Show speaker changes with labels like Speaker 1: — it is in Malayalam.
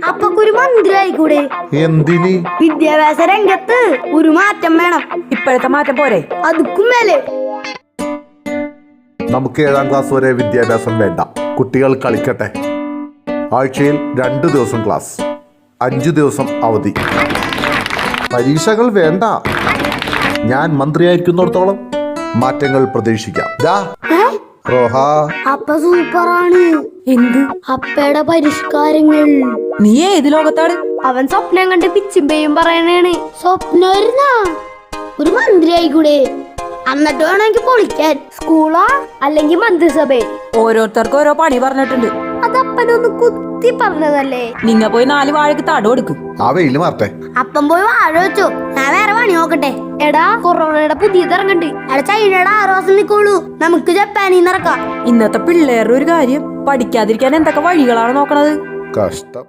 Speaker 1: അപ്പൊക്കൊരു മന്ത്രി ആയിക്കൂടെ?
Speaker 2: എന്തിന്?
Speaker 1: വിദ്യാഭ്യാസ രംഗത്ത് ഒരു മാറ്റം വേണം.
Speaker 3: ഇപ്പോഴത്തെ മാറ്റം പോരെ?
Speaker 1: അതുക്കും മേലെ.
Speaker 2: നമുക്ക് 7ാം ക്ലാസ് വരെ വിദ്യാഭ്യാസം വേണ്ട. കുട്ടികൾ കളിക്കട്ടെ. ആഴ്ചയിൽ 2 ദിവസം ക്ലാസ്, 5 ദിവസം അവധി. പരീക്ഷകൾ വേണ്ട. ഞാൻ മന്ത്രിയായിരിക്കുന്നിടത്തോളം മാറ്റങ്ങൾ പ്രതീക്ഷിക്കാം. റോഹ,
Speaker 1: അപ്പ സൂപ്പറാണ്.
Speaker 3: എന്ത്?
Speaker 1: അപ്പയുടെ പരിഷ്കാരങ്ങൾ.
Speaker 3: നീ ഏത് ലോകത്താണ്?
Speaker 1: അവൻ സ്വപ്നം കണ്ട് പിച്ചിമ്പയും പറയണേണ്. സ്വപ്ന ഒരു മന്ത്രി ആയിക്കൂടെ? എന്നിട്ട് വേണമെങ്കിൽ പൊളിക്കാൻ. സ്കൂളാ അല്ലെങ്കിൽ മന്ത്രിസഭ?
Speaker 3: ഓരോരുത്തർക്കും ഓരോ പണി പറഞ്ഞിട്ടുണ്ട്.
Speaker 1: അതപ്പനൊന്ന് കുത്തി പറഞ്ഞതല്ലേ?
Speaker 3: നിങ്ങ പോയി 4 വാഴക്ക് തടം കൊടുക്കും.
Speaker 2: ആ വെയില് മാറട്ടെ.
Speaker 1: അപ്പം പോയി വാഴ വെച്ചു. ഞാൻ വേറെ പണി നോക്കട്ടെ. എടാ, കൊറോണയുടെ പുതിയത് ഇറങ്ങണ്ട്. എടാ, ചൈനയുടെ 6 മാസം നിക്കോളൂ. നമുക്ക് ജപ്പാനിൽ നിന്ന് ഇറക്കാം.
Speaker 3: ഇന്നത്തെ പിള്ളേരുടെ ഒരു കാര്യം, പഠിക്കാതിരിക്കാൻ എന്തൊക്കെ വഴികളാണ് നോക്കണത്.
Speaker 2: കഷ്ടം.